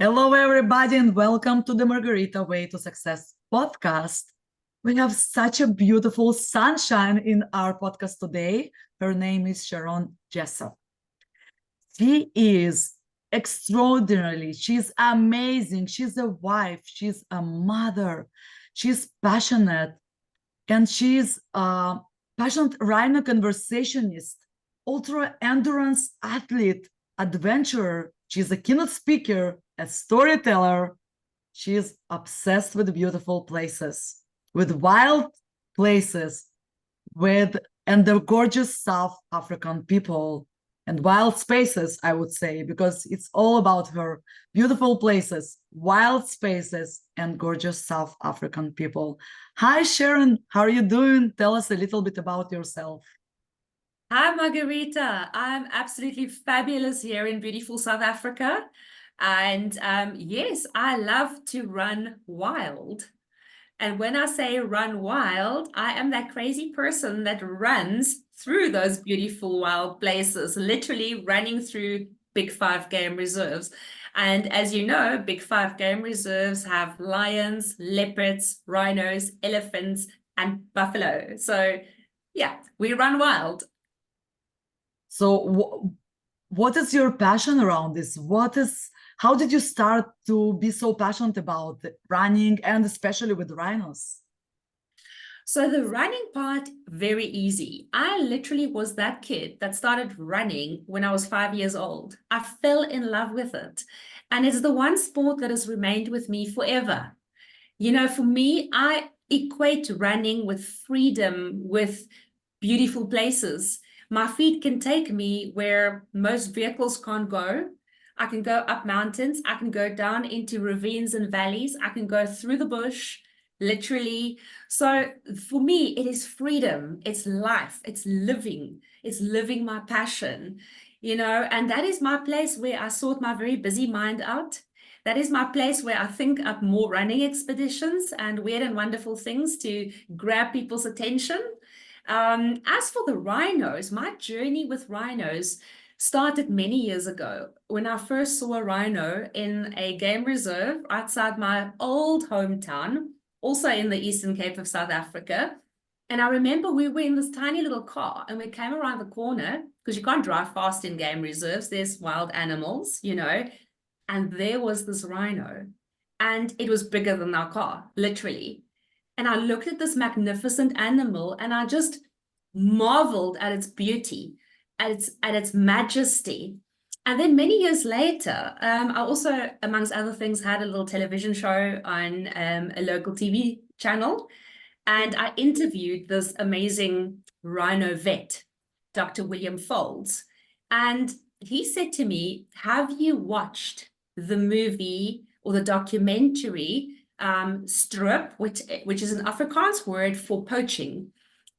Hello, everybody, and welcome to the Margarita Way to Success podcast. We have such a beautiful sunshine in our podcast today. Her name is Sharon Jessop. She is extraordinarily, she's amazing. She's a wife, she's a mother, she's passionate, and she's a passionate rhino conversationist, ultra endurance athlete, adventurer. She's a keynote speaker, a storyteller. She's obsessed with beautiful places, with wild places, and the gorgeous South African people and wild spaces, I would say, because it's all about her beautiful places, wild spaces, and gorgeous South African people. Hi, Sharon. How are you doing? Tell us a little bit about yourself. Hi, Margarita. I'm absolutely fabulous here in beautiful South Africa. And yes, I love to run wild. And when I say run wild, I am that crazy person that runs through those beautiful wild places, literally running through Big Five game reserves. And as you know, Big Five game reserves have lions, leopards, rhinos, elephants, and buffalo. So yeah, we run wild. So, what is your passion around this? How did you start to be so passionate about running and especially with rhinos? So the running part, very easy. I literally was that kid that started running when I was 5 years old. I fell in love with it. And it's the one sport that has remained with me forever. You know, for me, I equate running with freedom, with beautiful places. My feet can take me where most vehicles can't go. I can go up mountains. I can go down into ravines and valleys. I can go through the bush, literally. So for me, it is freedom. It's life. It's living my passion, you know, and that is my place where I sort my very busy mind out. That is my place where I think up more running expeditions and weird and wonderful things to grab people's attention. As for the rhinos, my journey with rhinos started many years ago when I first saw a rhino in a game reserve outside my old hometown, also in the Eastern Cape of South Africa. And I remember we were in this tiny little car and we came around the corner because you can't drive fast in game reserves. There's wild animals, you know, and there was this rhino and it was bigger than our car, literally. And I looked at this magnificent animal and I just marveled at its beauty, at its majesty. And then many years later, I also, amongst other things, had a little television show on a local TV channel. And I interviewed this amazing rhino vet, Dr. William Folds. And he said to me, have you watched the movie or the documentary Strip, which is an Afrikaans word for poaching?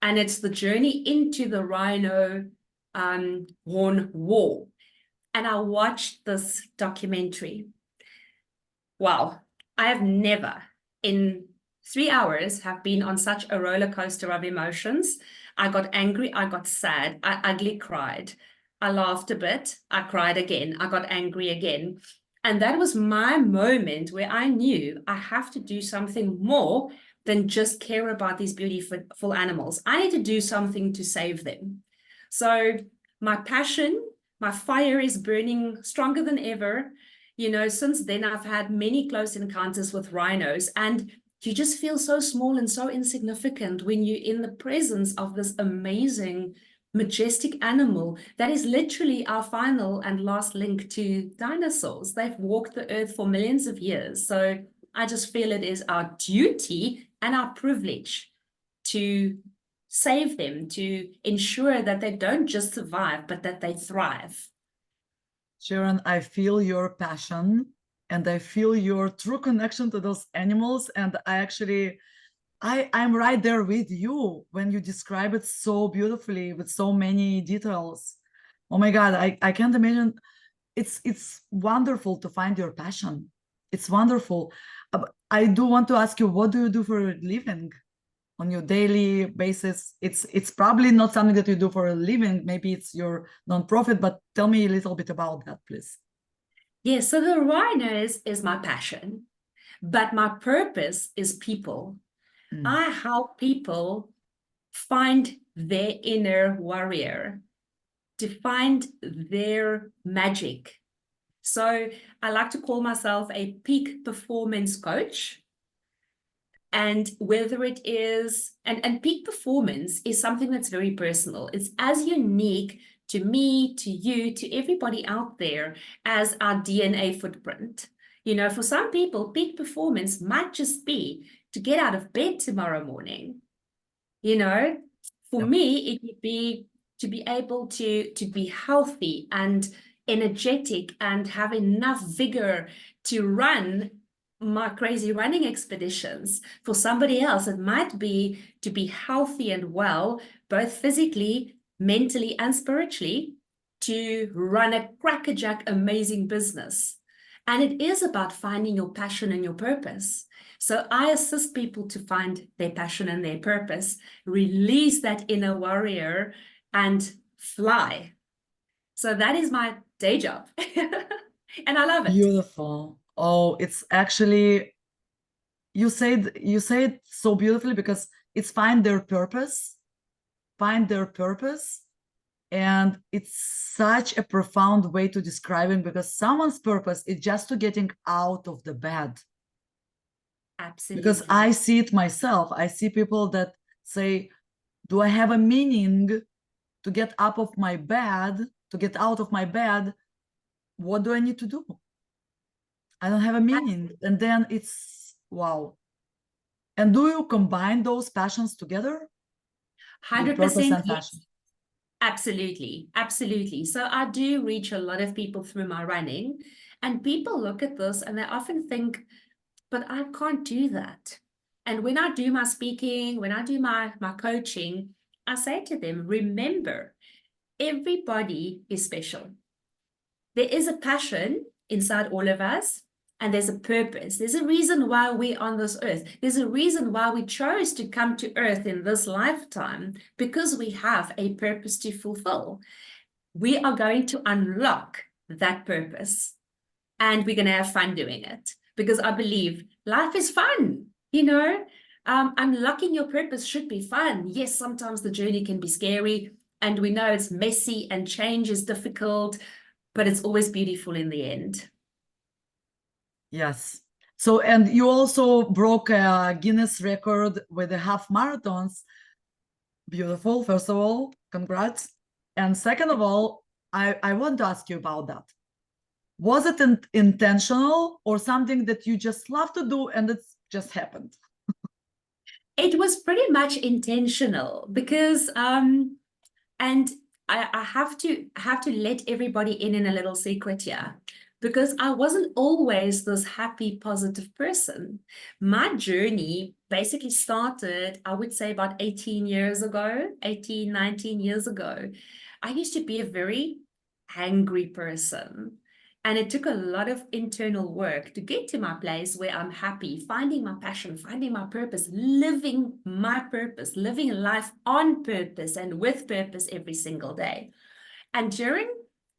And it's the journey into the rhino horn war. And I watched this documentary. Wow, I have never in 3 hours have been on such a roller coaster of emotions. I got angry, I got sad, I ugly cried. I laughed a bit, I cried again, I got angry again. And that was my moment where I knew I have to do something more than just care about these beautiful animals. I need to do something to save them. So my passion, my fire is burning stronger than ever. You know, since then I've had many close encounters with rhinos, and you just feel so small and so insignificant when you're in the presence of this amazing, majestic animal that is literally our final and last link to dinosaurs. They've walked the earth for millions of years. So I just feel it is our duty and our privilege to save them, to ensure that they don't just survive, but that they thrive. Sharon, I feel your passion and I feel your true connection to those animals. And I'm right there with you when you describe it so beautifully with so many details. Oh my God, I can't imagine. It's wonderful to find your passion. It's wonderful. I do want to ask you, what do you do for a living on your daily basis? It's probably not something that you do for a living. Maybe it's your nonprofit, but tell me a little bit about that, please. Yes, so the rhinos is my passion, but my purpose is people. Mm. I help people find their inner warrior, to find their magic. So I like to call myself a peak performance coach. And whether it is, and peak performance is something that's very personal. It's as unique to me, to you, to everybody out there as our DNA footprint. You know, for some people, peak performance might just be to get out of bed tomorrow morning. You know, for Yep. me, it would be to be able to be healthy and energetic and have enough vigor to run my crazy running expeditions. For somebody else, it might be to be healthy and well, both physically, mentally, and spiritually, to run a crackerjack amazing business. And it is about finding your passion and your purpose. So I assist people to find their passion and their purpose, release that inner warrior, and fly. So that is my day job. And I love it. Beautiful. Oh, it's actually, you said so beautifully, because it's find their purpose, and it's such a profound way to describe it, because someone's purpose is just to getting out of the bed. Because Absolutely. I see it myself. I see people that say, do I have a meaning to get up of my bed, to get out of my bed? What do I need to do? I don't have a meaning. And then it's wow. And do you combine those passions together? Your purpose 100% and passion. yes. Absolutely. Absolutely. So I do reach a lot of people through my running, and people look at this and they often think, but I can't do that. And when I do my speaking, when I do my coaching, I say to them, remember, everybody is special. There is a passion inside all of us, and there's a purpose. There's a reason why we're on this earth. There's a reason why we chose to come to earth in this lifetime, because we have a purpose to fulfill. We are going to unlock that purpose, and we're going to have fun doing it, because I believe life is fun. You know, unlocking your purpose should be fun. Yes, sometimes the journey can be scary, and we know it's messy and change is difficult, but it's always beautiful in the end. Yes. So, and you also broke a Guinness record with the half marathons. Beautiful. First of all, congrats. And second of all, I want to ask you about that. Was it intentional, or something that you just love to do and it's just happened? It was pretty much intentional, because and I have to let everybody in a little secret here, because I wasn't always this happy, positive person. My journey basically started, I would say, about 18 years ago, 18, 19 years ago. I used to be a very angry person. And it took a lot of internal work to get to my place where I'm happy, finding my passion, finding my purpose, living my purpose, living life on purpose and with purpose every single day. And during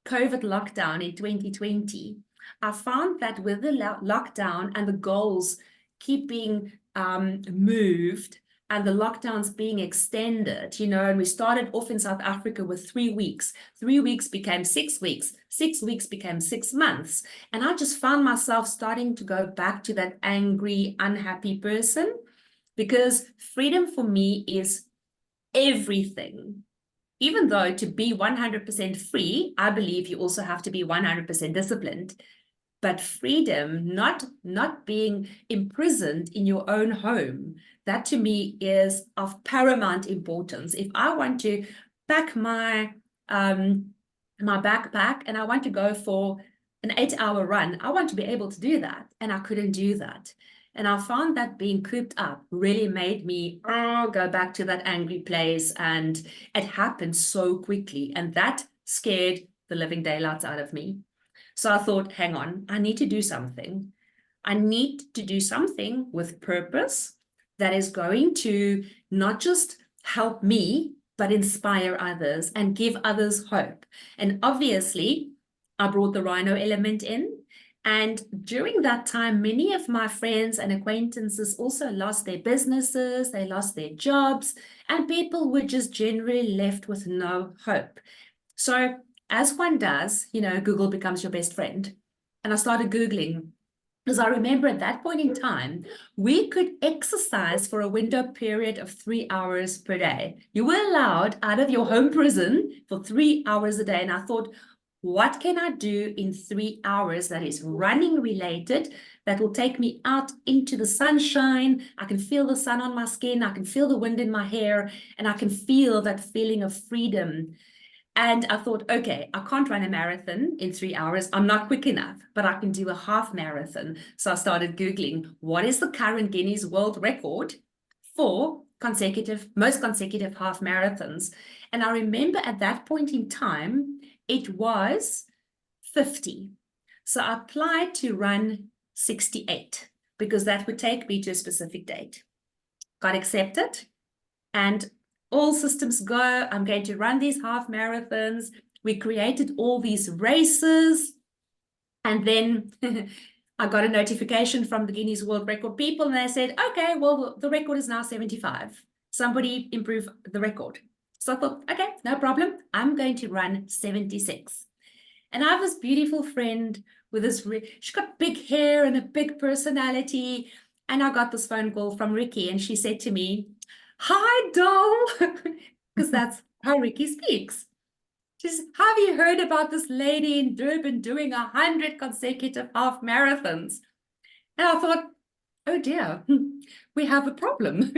COVID lockdown in 2020, I found that with the lockdown and the goals keep being moved, and the lockdowns being extended, you know, and we started off in South Africa with 3 weeks. 3 weeks became 6 weeks. 6 weeks became 6 months. And I just found myself starting to go back to that angry, unhappy person, because freedom for me is everything. Even though to be 100% free, I believe you also have to be 100% disciplined. But freedom, not being imprisoned in your own home, that to me is of paramount importance. If I want to pack my my backpack and I want to go for an 8-hour run, I want to be able to do that, and I couldn't do that. And I found that being cooped up really made me go back to that angry place, and it happened so quickly, and that scared the living daylights out of me. So I thought, hang on, I need to do something. I need to do something with purpose that is going to not just help me, but inspire others and give others hope. And obviously, I brought the rhino element in, And during that time, many of my friends and acquaintances also lost their businesses, they lost their jobs, and people were just generally left with no hope. So as one does, you know, Google becomes your best friend. And I started Googling, because I remember at that point in time, we could exercise for a window period of 3 hours per day. You were allowed out of your home prison for 3 hours a day. And I thought, what can I do in 3 hours that is running related, that will take me out into the sunshine? I can feel the sun on my skin, I can feel the wind in my hair, and I can feel that feeling of freedom. And I thought, okay, I can't run a marathon in 3 hours. I'm not quick enough, but I can do a half marathon. So I started Googling, what is the current Guinness World Record for most consecutive half marathons? And I remember at that point in time, it was 50. So I applied to run 68 because that would take me to a specific date. Got accepted, and all systems go. I'm going to run these half marathons. We created all these races. And then I got a notification from the Guinness World Record people, and they said, okay, well, the record is now 75. Somebody improve the record. So I thought, okay, no problem. I'm going to run 76. And I have this beautiful friend with this, she's got big hair and a big personality. And I got this phone call from Ricky, and she said to me, hi, doll, because that's how Ricky speaks. She says, have you heard about this lady in Durban doing 100 consecutive half marathons? And I thought, oh dear, we have a problem.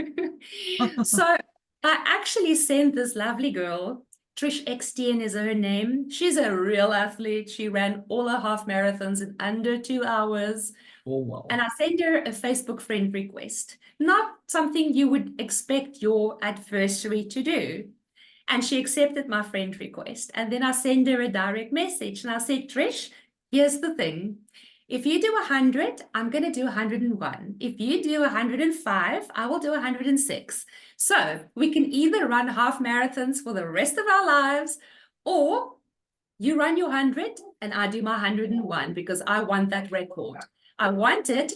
So I actually sent this lovely girl, Trish XTN is her name. She's a real athlete. She ran all her half marathons in under 2 hours. Oh, wow. And I sent her a Facebook friend request, not something you would expect your adversary to do. And she accepted my friend request. And then I sent her a direct message. And I said, Trish, here's the thing. If you do 100, I'm going to do 101. If you do 105, I will do 106. So we can either run half marathons for the rest of our lives, or you run your 100 and I do my 101, because I want that record. I want it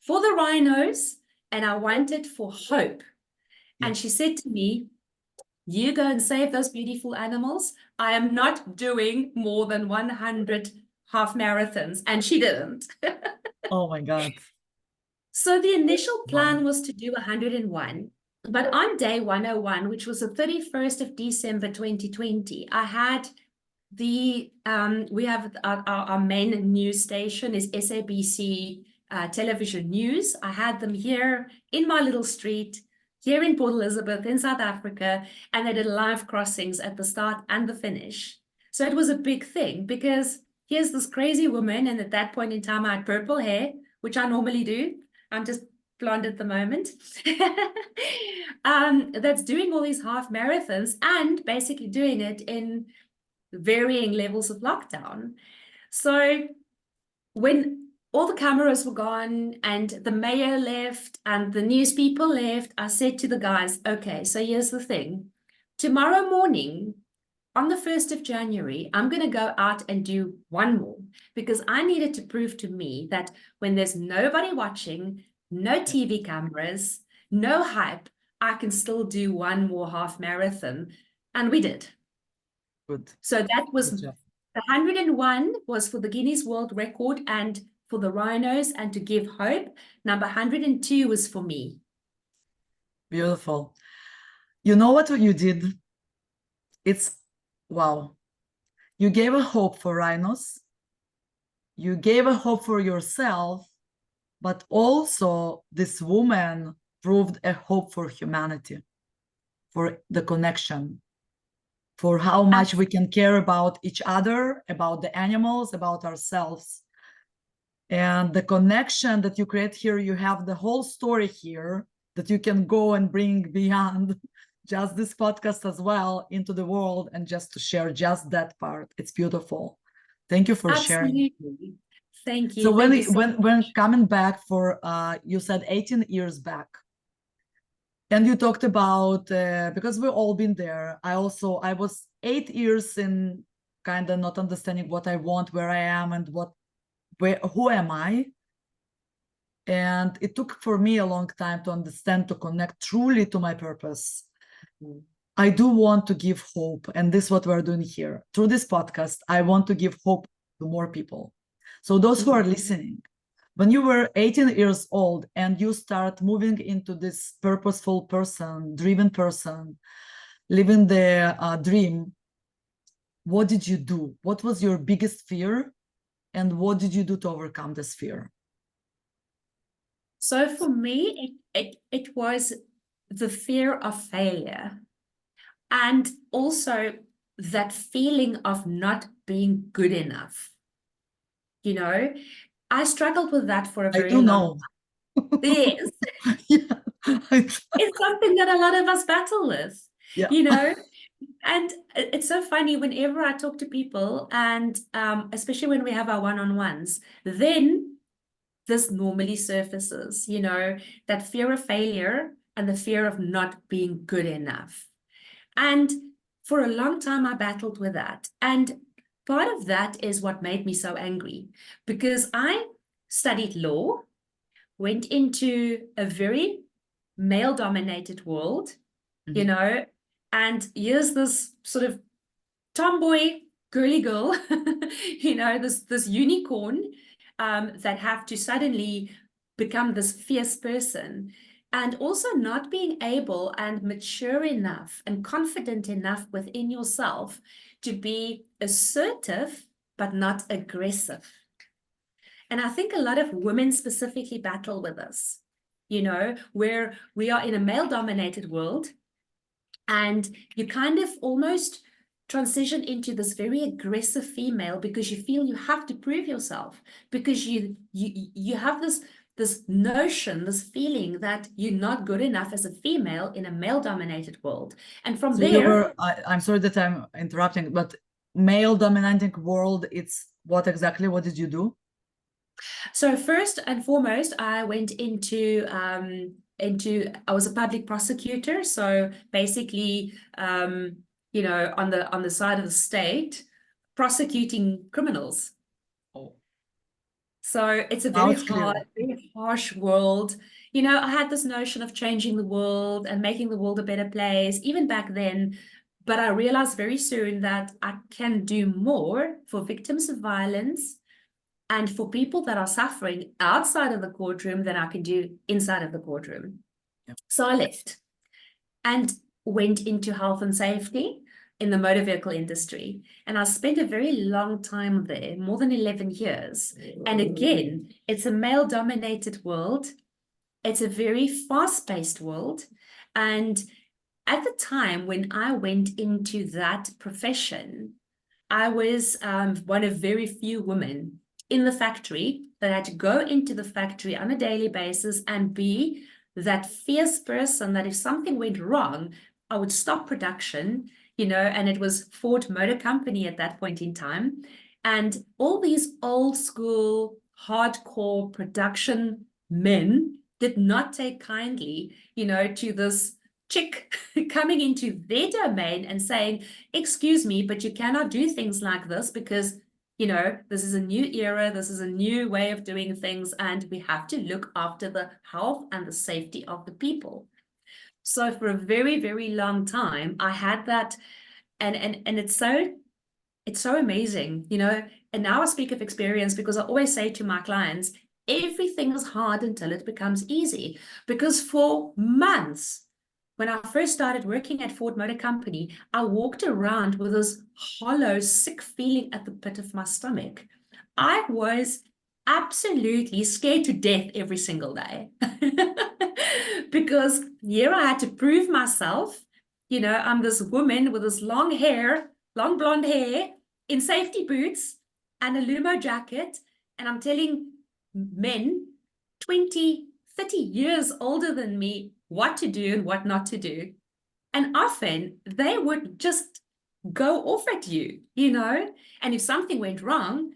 for the rhinos, and I want it for hope. Yeah. And she said to me, you go and save those beautiful animals. I am not doing more than 100 half marathons. And she didn't. Oh my God. So the initial plan Wow. was to do 101. But on day 101, which was the 31st of December 2020, I had we have our main news station is SABC television news. I had them here in my little street, here in Port Elizabeth in South Africa, and they did live crossings at the start and the finish. So it was a big thing, because here's this crazy woman, and at that point in time I had purple hair, which I normally do. I'm just blonde at the moment. That's doing all these half marathons and basically doing it in varying levels of lockdown. So when all the cameras were gone and the mayor left and the news people left, I said to the guys, okay, so here's the thing. Tomorrow morning, on the 1st of January, I'm going to go out and do one more, because I needed to prove to me that when there's nobody watching, no TV cameras, no hype, I can still do one more half marathon. And we did. Good. So that was the 101 was for the Guinness World Record and for the rhinos and to give hope. Number 102 was for me. Beautiful. You know what you did? It's wow. You gave a hope for rhinos. You gave a hope for yourself, but also this woman proved a hope for humanity, for the connection, for how much we can care about each other, about the animals, about ourselves. And the connection that you create here, you have the whole story here that you can go and bring beyond just this podcast as well into the world, and just to share just that part. It's beautiful. Thank you for sharing. Absolutely. Thank you. So Thank you so when much. coming back for, you said 18 years back, and you talked about, because we've all been there. I was 8 years in kind of not understanding what I want, where I am, and what who am I? And it took for me a long time to understand, to connect truly to my purpose. I do want to give hope, and this is what we're doing here. Through this podcast, I want to give hope to more people. So those who are listening, when you were 18 years old and you start moving into this purposeful person, driven person, living the dream, what did you do? What was your biggest fear? And what did you do to overcome this fear? So for me, it was the fear of failure. And also that feeling of not being good enough. You know, I struggled with that for a I very do long know. time. Yes. Yeah. It's something that a lot of us battle with, Yeah. you know. And it's so funny whenever I talk to people, and especially when we have our one-on-ones, then this normally surfaces, you know, that fear of failure and the fear of not being good enough. And for a long time, I battled with that. And part of that is what made me so angry, because I studied law, went into a very male-dominated world, you know, and here's this sort of tomboy, girly girl, you know, this unicorn that have to suddenly become this fierce person. And also not being able and mature enough and confident enough within yourself to be assertive, but not aggressive. And I think a lot of women specifically battle with this, you know, where we are in a male-dominated world and you kind of almost transition into this very aggressive female because you feel you have to prove yourself, because you have this notion, this feeling that you're not good enough as a female in a male-dominated world. And from So you there, were, I'm sorry that I'm interrupting, but male dominating world, it's what exactly? What did you do? so first and foremost, I went into I was a public prosecutor. So basically, you know, on the side of the state, prosecuting criminals. Oh, So it's a now very it's hard, clear. very harsh world. You know, I had this notion of changing the world and making the world a better place, even back then. But I realized very soon that I can do more for victims of violence and for people that are suffering outside of the courtroom than I can do inside of the courtroom. Yep. So I left and went into health and safety in the motor vehicle industry. And I spent a very long time there, more than 11 years. And again, it's a male-dominated world. It's a very fast-paced world. And at the time when I went into that profession, I was one of very few women in the factory that had to go into the factory on a daily basis and be that fierce person that if something went wrong, I would stop production, you know, and it was Ford Motor Company at that point in time. And all these old school, hardcore production men did not take kindly, you know, to this chick coming into their domain and saying, excuse me, but you cannot do things like this because, you know, this is a new era, this is a new way of doing things, and we have to look after the health and the safety of the people. So for a very, very long time, I had that, and it's so amazing, you know. And now I speak of experience because I always say to my clients, everything is hard until it becomes easy. Because for months, when I first started working at Ford Motor Company, I walked around with this hollow, sick feeling at the pit of my stomach. I was absolutely scared to death every single day. Because here I had to prove myself. You know, I'm this woman with this long hair, long blonde hair, in safety boots and a Lumo jacket. And I'm telling men 20, 30 years older than me what to do and what not to do. And often they would just go off at you, you know. And if something went wrong,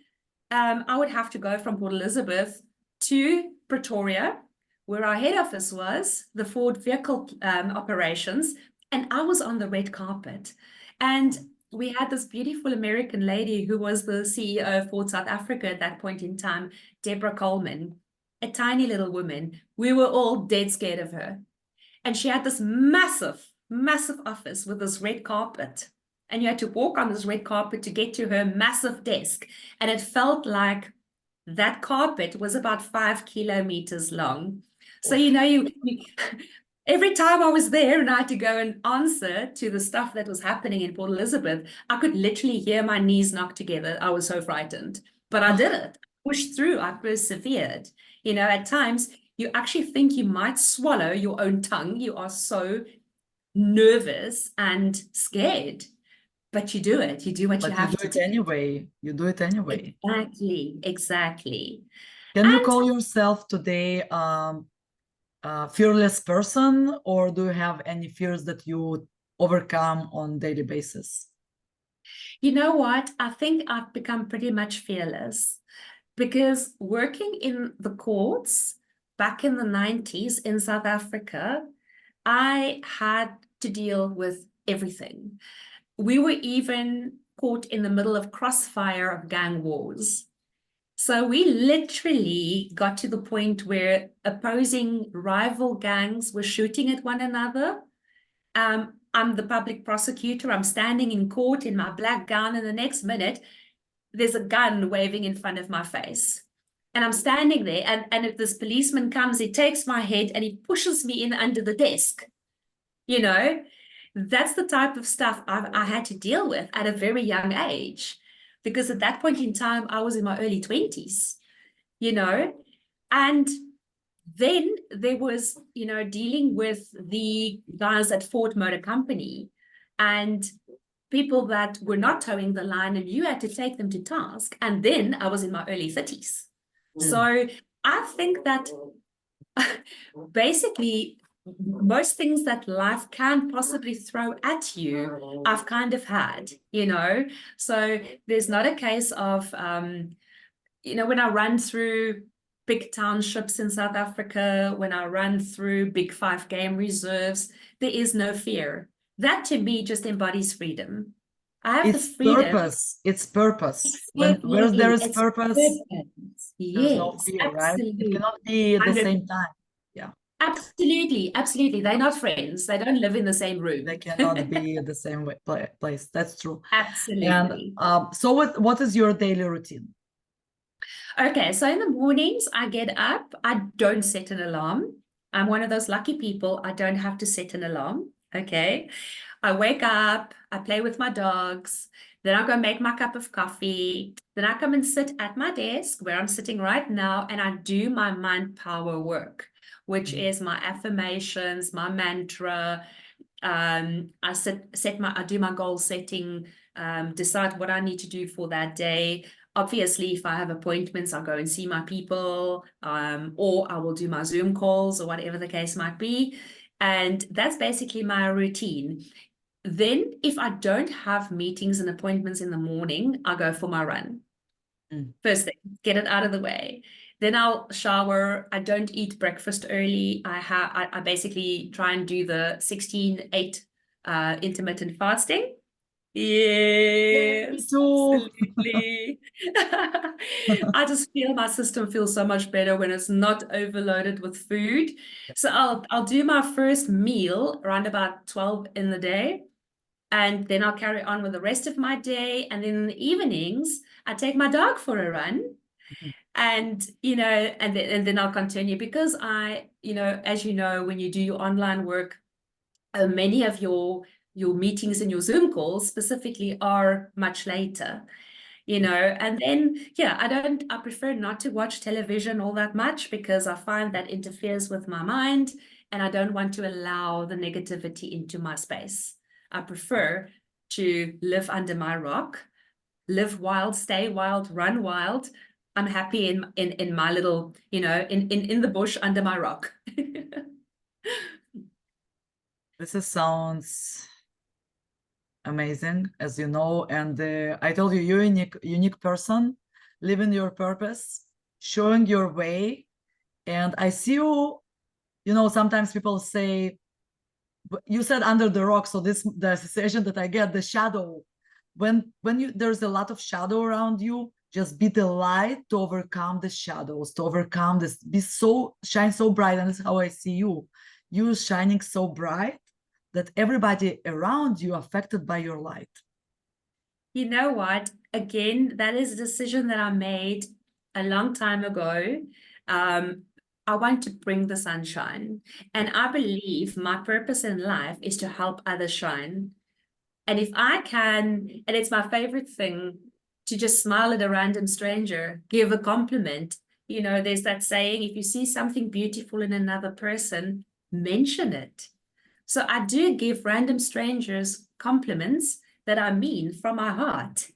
I would have to go from Port Elizabeth to Pretoria, where our head office was, the Ford vehicle operations, and I was on the red carpet. And we had this beautiful American lady who was the CEO of Ford South Africa at that point in time, Deborah Coleman, a tiny little woman. We were all dead scared of her. And she had this massive, massive office with this red carpet. And you had to walk on this red carpet to get to her massive desk. And it felt like that carpet was about 5 kilometers long. So, every time I was there and I had to go and answer to the stuff that was happening in Port Elizabeth, I could literally hear my knees knock together. I was so frightened, but I did it. I pushed through. I persevered. At times you actually think you might swallow your own tongue. You are so nervous and scared, but you do it. You do what you have to do. Anyway. You do it anyway. Exactly. Can you call yourself today fearless person, or do you have any fears that you overcome on daily basis? You know what? I think I've become pretty much fearless because working in the courts back in the 90s in South Africa, I had to deal with everything. We were even caught in the middle of crossfire of gang wars. So we literally got to the point where opposing rival gangs were shooting at one another. I'm the public prosecutor. I'm standing in court in my black gown, and the next minute, there's a gun waving in front of my face. And I'm standing there, and if this policeman comes, he takes my head and he pushes me in under the desk. That's the type of stuff I had to deal with at a very young age. Because at that point in time, I was in my early 20s, and then there was, dealing with the guys at Ford Motor Company and people that were not towing the line, and you had to take them to task. And then I was in my early 30s. So I think that basically most things that life can possibly throw at you, I've kind of had, so there's not a case of, when I run through big townships in South Africa, when I run through big 5 game reserves, there is no fear. That to me just embodies freedom. I have this freedom. Purpose. It's purpose. Where there is purpose, there's no fear, absolutely. right? It cannot be at the same time. Yeah. Absolutely. They're not friends. They don't live in the same room. They cannot be at the same place. That's true. Absolutely. And so what is your daily routine? Okay, so in the mornings, I get up. I don't set an alarm. I'm one of those lucky people. I don't have to set an alarm. Okay. I wake up, I play with my dogs, then I go make my cup of coffee. Then I come and sit at my desk where I'm sitting right now, and I do my mind power work, which is my affirmations, my mantra. I do my goal setting, decide what I need to do for that day. Obviously, if I have appointments, I'll go and see my people, or I will do my Zoom calls or whatever the case might be. And that's basically my routine. Then if I don't have meetings and appointments in the morning, I'll go for my run. First thing, get it out of the way. Then I'll shower. I don't eat breakfast early. I basically try and do the 16-8 intermittent fasting. Yes, absolutely. I just feel my system feels so much better when it's not overloaded with food. So I'll do my first meal around about 12 in the day, and then I'll carry on with the rest of my day. And then in the evenings, I take my dog for a run. And, and then I'll continue, because as you know, when you do your online work, many of your meetings and your Zoom calls specifically are much later, and then, I prefer not to watch television all that much, because I find that interferes with my mind, and I don't want to allow the negativity into my space. I prefer to live under my rock, live wild, stay wild, run wild. I'm happy in my little, in the bush under my rock. This sounds amazing, as you know, and I told you, you're a unique person, living your purpose, showing your way. And I see you, sometimes people say, you said under the rock, so the association that I get, the shadow when there's a lot of shadow around you, just be the light to overcome the shadows, to overcome this, shine so bright. And that's how I see you. You're shining so bright that everybody around you affected by your light. You know what? Again, that is a decision that I made a long time ago. I want to bring the sunshine. And I believe my purpose in life is to help others shine. And if I can, and it's my favorite thing to just smile at a random stranger, give a compliment. You know, there's that saying, if you see something beautiful in another person, mention it. So I do give random strangers compliments that I mean from my heart,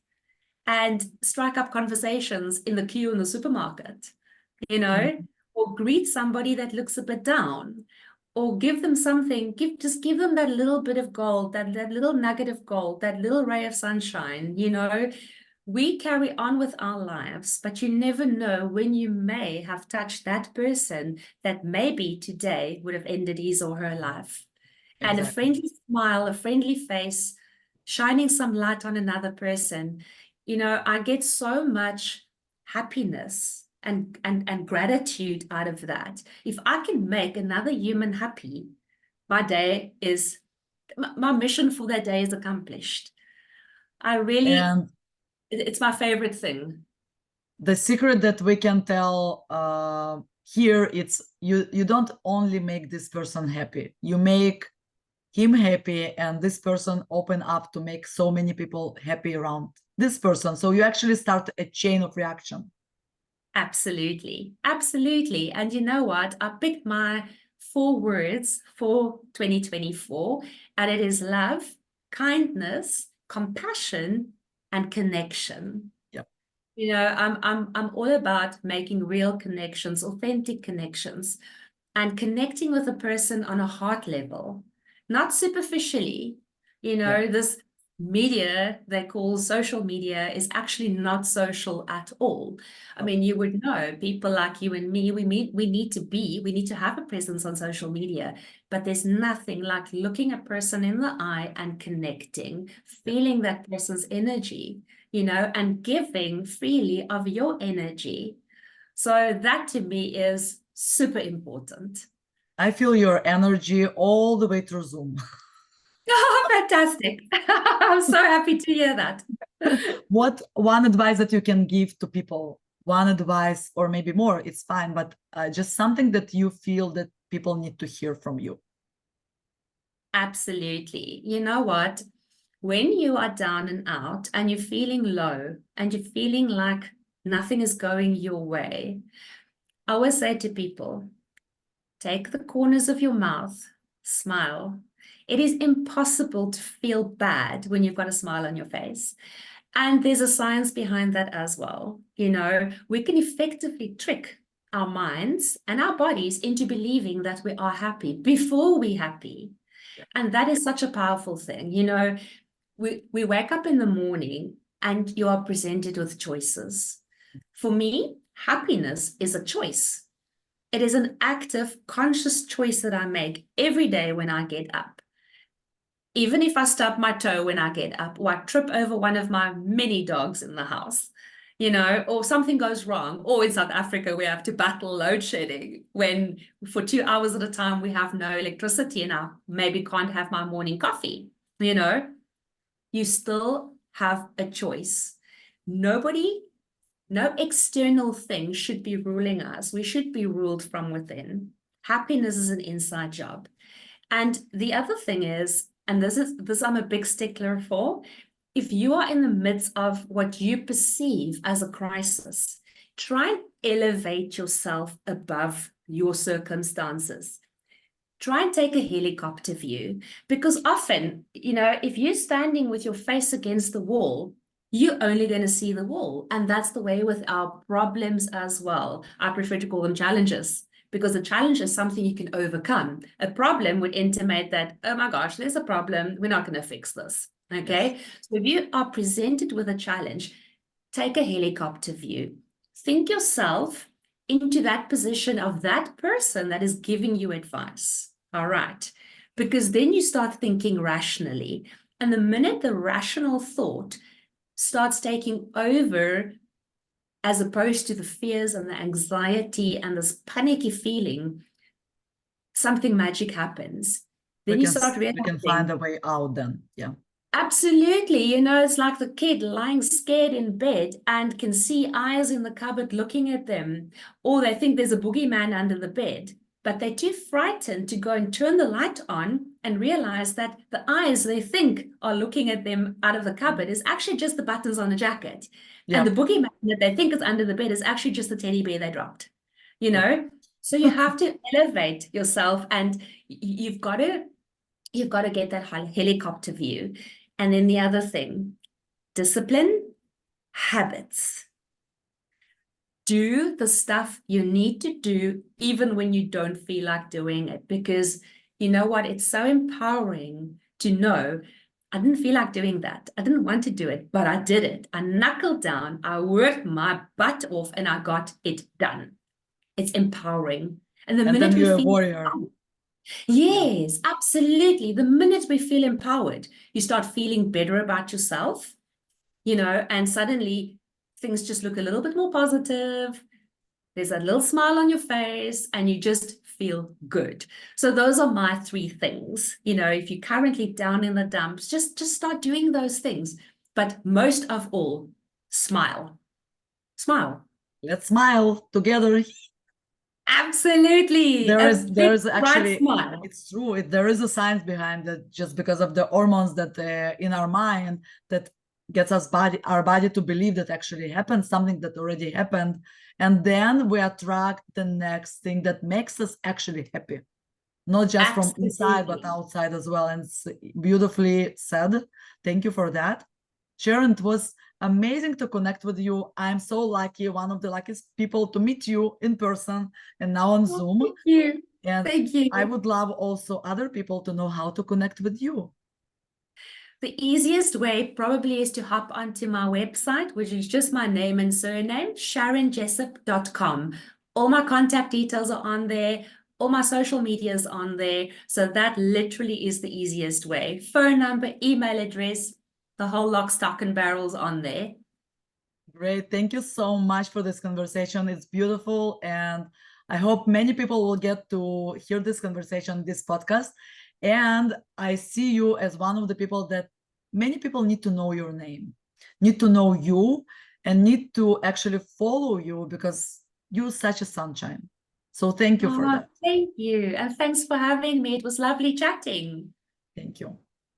and strike up conversations in the queue in the supermarket, you know, or greet somebody that looks a bit down, or give them something, just give them that little bit of gold, that little nugget of gold, that little ray of sunshine, you know. We carry on with our lives, but you never know when you may have touched that person that maybe today would have ended his or her life. Exactly. And a friendly smile, a friendly face, shining some light on another person, you know, I get so much happiness and gratitude out of that. If I can make another human happy, my day is, my mission for that day is accomplished. I really, And it's my favorite thing. the secret that we can tell here, it's you don't only make this person happy, you make him happy, and this person open up to make so many people happy around this person. So you actually start a chain of reaction. Absolutely. Absolutely. And you know what? I picked my 4 words for 2024, and it is love, kindness, compassion, and connection. Yep. You know, I'm all about making real connections, authentic connections, and connecting with a person on a heart level, not superficially. You know, Yep. this media they call social media is actually not social at all. I mean, you would know people like you and me, we need to have a presence on social media, but there's nothing like looking a person in the eye and connecting, feeling that person's energy, you know, and giving freely of your energy. So that to me is super important. I feel your energy all the way through Zoom. Oh, fantastic. I'm so happy to hear that. What one advice that you can give to people? One advice, or maybe more, it's fine, but just something that you feel that people need to hear from you. Absolutely. You know what? When you are down and out and you're feeling low and you're feeling like nothing is going your way, I always say to people, take the corners of your mouth, smile. It is impossible to feel bad when you've got a smile on your face. And there's a science behind that as well. You know, we can effectively trick our minds and our bodies into believing that we are happy before we're happy. And that is such a powerful thing. You know, we wake up in the morning and you are presented with choices. For me, happiness is a choice. It is an active, conscious choice that I make every day when I get up. Even if I stub my toe when I get up, or I trip over one of my many dogs in the house, you know, or something goes wrong, or in South Africa, we have to battle load shedding when for 2 hours at a time we have no electricity and I maybe can't have my morning coffee, you know, you still have a choice. Nobody, no external thing should be ruling us. We should be ruled from within. Happiness is an inside job. And the other thing is, and this I'm a big stickler for, if you are in the midst of what you perceive as a crisis, try and elevate yourself above your circumstances. Try and take a helicopter view, because often, you know, if you're standing with your face against the wall, you're only going to see the wall. And that's the way with our problems as well. I prefer to call them challenges, because a challenge is something you can overcome. A problem would intimate that, oh my gosh, there's a problem, we're not going to fix this. Okay. Yes. So if you are presented with a challenge, take a helicopter view. Think yourself into that position of that person that is giving you advice. All right. Because then you start thinking rationally. And the minute the rational thought starts taking over, as opposed to the fears and the anxiety and this panicky feeling, something magic happens. Then you start We can find realizing, a way out then. Yeah. absolutely, you know, it's like the kid lying scared in bed and can see eyes in the cupboard looking at them, or they think there's a boogeyman under the bed, but they're too frightened to go and turn the light on and realize that the eyes they think are looking at them out of the cupboard is actually just the buttons on the jacket. Yeah. And the boogeyman that they think is under the bed is actually just the teddy bear they dropped, you know? So you have to elevate yourself, and you've got to get that helicopter view. And then the other thing, discipline, habits. Do the stuff you need to do even when you don't feel like doing it, because you know what? It's so empowering to know I didn't feel like doing that. I didn't want to do it, but I did it. I knuckled down, I worked my butt off, and I got it done. It's empowering. And the And minute then we you're a feel warrior. yes, absolutely. The minute we feel empowered, you start feeling better about yourself, you know, and suddenly things just look a little bit more positive. There's a little smile on your face and you just feel good. So those are my three things. You know, if you're currently down in the dumps, just start doing those things. But most of all, smile. Smile. Let's smile together. Absolutely. There A is big bright actually, smile. it's true. There is a science behind it, just because of the hormones that in our mind that gets our body to believe that actually happened, something that already happened, and then we attract the next thing that makes us actually happy, not just from inside but Absolutely. outside as well. And it's beautifully said. Thank you for that, Sharon. It was amazing to connect with you. I'm so lucky, one of the luckiest people to meet you in person and now on Oh, Zoom. thank you. And Thank you. I would love also other people to know how to connect with you. The easiest way probably is to hop onto my website, which is just my name and surname, sharonjessop.com. All my contact details are on there. All my social media is on there. So that literally is the easiest way. Phone number, email address, the whole lock, stock, and barrels on there. Great. Thank you so much for this conversation. It's beautiful. And I hope many people will get to hear this conversation, this podcast. And I see you as one of the people that many people need to know your name, need to know you, and need to actually follow you, because you're such a sunshine. So thank you for that. Thank you. And thanks for having me. It was lovely chatting. Thank you.